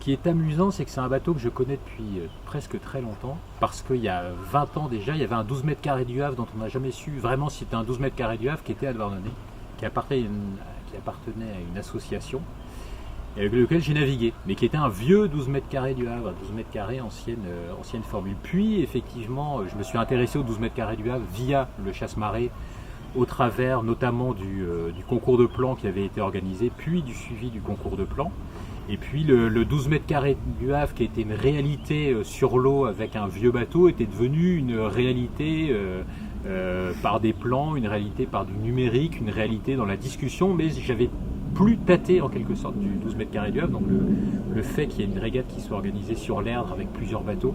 qui est amusant, c'est que c'est un bateau que je connais depuis presque très longtemps, parce qu'il y a 20 ans déjà, il y avait un 12 mètres carrés du Havre dont on n'a jamais su vraiment si c'était un 12 mètres carrés du Havre qui était à Douarnenez, qui appartenait à une association avec lequel j'ai navigué, mais qui était un vieux 12 mètres carrés du Havre, 12 mètres carrés ancienne formule. Puis effectivement, je me suis intéressé au 12 mètres carrés du Havre via le chasse-marée, au travers notamment du concours de plan qui avait été organisé, puis du suivi du concours de plan. Et puis le 12 mètres carrés du Havre, qui était une réalité sur l'eau avec un vieux bateau, était devenu une réalité par des plans, une réalité par du numérique, une réalité dans la discussion, mais j'avais plus tâté en quelque sorte du 12 mètres carrés du Havre. Donc le fait qu'il y ait une régate qui soit organisée sur l'Erdre avec plusieurs bateaux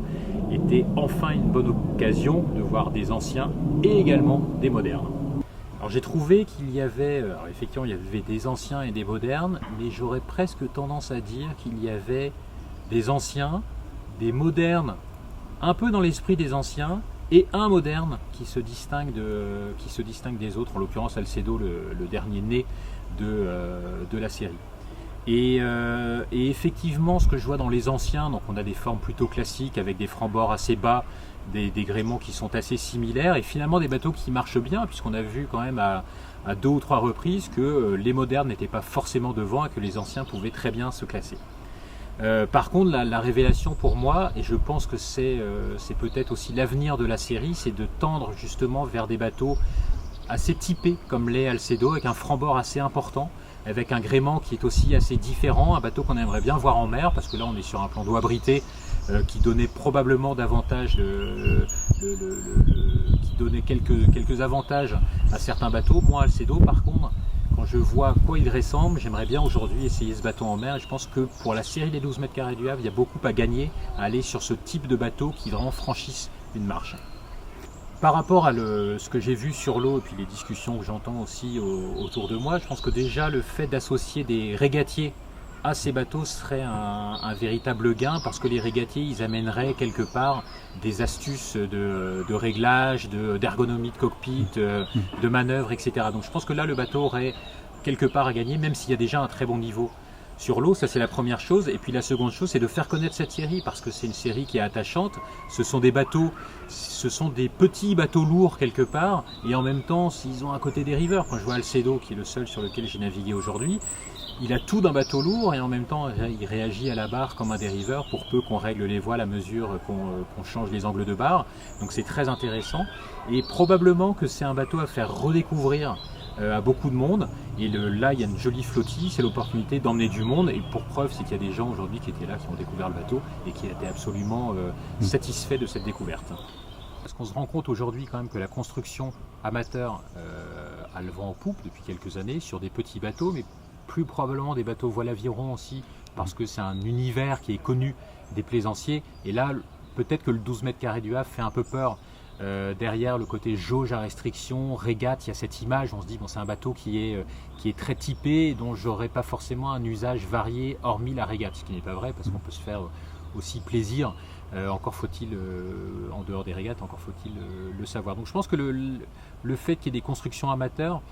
était enfin une bonne occasion de voir des anciens et également des modernes. Alors j'ai trouvé qu'il y avait, alors effectivement il y avait des anciens et des modernes, mais j'aurais presque tendance à dire qu'il y avait des anciens, des modernes, un peu dans l'esprit des anciens, et un moderne qui se distingue des autres, en l'occurrence Alcedo, le dernier né de la série. Et effectivement, ce que je vois dans les anciens, donc on a des formes plutôt classiques avec des francs-bords assez bas, des gréements qui sont assez similaires, et finalement des bateaux qui marchent bien, puisqu'on a vu quand même à 2 ou 3 reprises que les modernes n'étaient pas forcément devant et que les anciens pouvaient très bien se classer. Par contre, la révélation pour moi, et je pense que c'est peut-être aussi l'avenir de la série, c'est de tendre justement vers des bateaux assez typés comme l'est Alcedo, avec un franc-bord assez important, avec un gréement qui est aussi assez différent, un bateau qu'on aimerait bien voir en mer, parce que là on est sur un plan d'eau abritée qui donnait probablement davantage qui donnait quelques avantages à certains bateaux. Moi Alcedo par contre, quand je vois à quoi il ressemble, j'aimerais bien aujourd'hui essayer ce bateau en mer, et je pense que pour la série des 12 mètres carrés du Havre, il y a beaucoup à gagner à aller sur ce type de bateau qui vraiment franchissent une marche. Par rapport à ce que j'ai vu sur l'eau et puis les discussions que j'entends aussi autour de moi, je pense que déjà le fait d'associer des régatiers à ces bateaux serait un véritable gain, parce que les régatiers ils amèneraient quelque part des astuces de réglage, d'ergonomie de cockpit, de manœuvre, etc. Donc je pense que là le bateau aurait quelque part à gagner, même s'il y a déjà un très bon niveau sur l'eau. Ça c'est la première chose. Et puis la seconde chose, c'est de faire connaître cette série, parce que c'est une série qui est attachante. Ce sont des petits bateaux lourds quelque part, et en même temps ils ont un côté dériveur. Quand je vois Alcedo, qui est le seul sur lequel j'ai navigué aujourd'hui, il a tout d'un bateau lourd et en même temps il réagit à la barre comme un dériveur, pour peu qu'on règle les voiles à mesure qu'on change les angles de barre. Donc c'est très intéressant, et probablement que c'est un bateau à faire redécouvrir à beaucoup de monde. Et là il y a une jolie flottille, c'est l'opportunité d'emmener du monde, et pour preuve c'est qu'il y a des gens aujourd'hui qui étaient là, qui ont découvert le bateau et qui étaient absolument satisfaits de cette découverte. Parce qu'on se rend compte aujourd'hui quand même que la construction amateur a le vent en poupe depuis quelques années sur des petits bateaux, mais plus probablement des bateaux voile aviron aussi, parce que c'est un univers qui est connu des plaisanciers. Et là peut-être que le 12 mètres carrés du Havre fait un peu peur. Derrière le côté jauge à restriction, régate, il y a cette image, on se dit bon, c'est un bateau qui est très typé et dont j'aurais pas forcément un usage varié hormis la régate, ce qui n'est pas vrai, parce qu'on peut se faire aussi plaisir, encore faut-il, en dehors des régates, encore faut-il le savoir. Donc je pense que le fait qu'il y ait des constructions amateurs,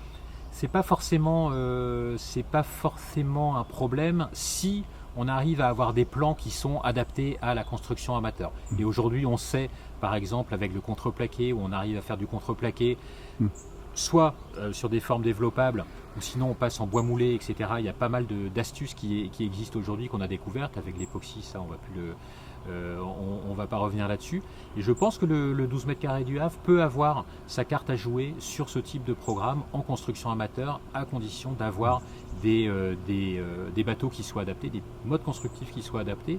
c'est pas forcément un problème si on arrive à avoir des plans qui sont adaptés à la construction amateur. Et aujourd'hui, on sait, par exemple, avec le contreplaqué, où on arrive à faire du contreplaqué, soit sur des formes développables, ou sinon on passe en bois moulé, etc. Il y a pas mal d'astuces qui existent aujourd'hui, qu'on a découvertes. Avec l'époxy, ça, on va pas revenir là-dessus. Et je pense que le 12 mètres carrés du Havre peut avoir sa carte à jouer sur ce type de programme en construction amateur, à condition d'avoir des bateaux qui soient adaptés, des modes constructifs qui soient adaptés.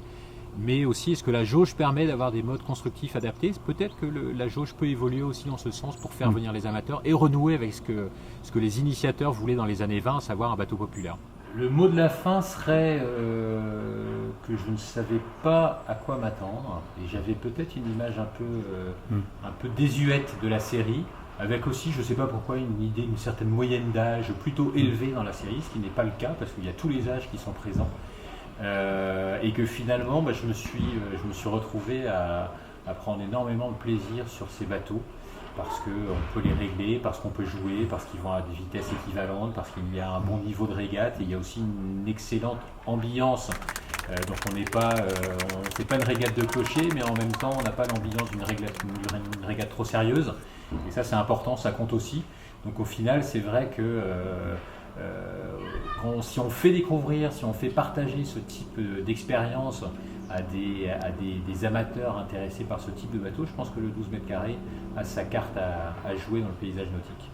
Mais aussi, est-ce que la jauge permet d'avoir des modes constructifs adaptés? Peut-être que la jauge peut évoluer aussi dans ce sens pour faire venir les amateurs et renouer avec ce que les initiateurs voulaient dans les années 20, à savoir un bateau populaire. Le mot de la fin serait que je ne savais pas à quoi m'attendre, et j'avais peut-être une image un peu désuète de la série, avec aussi, je ne sais pas pourquoi, une idée d'une certaine moyenne d'âge plutôt élevée dans la série, ce qui n'est pas le cas, parce qu'il y a tous les âges qui sont présents. Et que finalement je me suis retrouvé à prendre énormément de plaisir sur ces bateaux, parce qu'on peut les régler, parce qu'on peut jouer, parce qu'ils vont à des vitesses équivalentes, parce qu'il y a un bon niveau de régate, et il y a aussi une excellente ambiance Donc on n'est pas, c'est pas une régate de clocher, mais en même temps on n'a pas l'ambiance d'une régate trop sérieuse. Et ça c'est important, ça compte aussi. Donc au final c'est vrai que si on fait découvrir, si on fait partager ce type d'expérience à des amateurs intéressés par ce type de bateau, je pense que le 12 mètres carrés a sa carte à jouer dans le paysage nautique.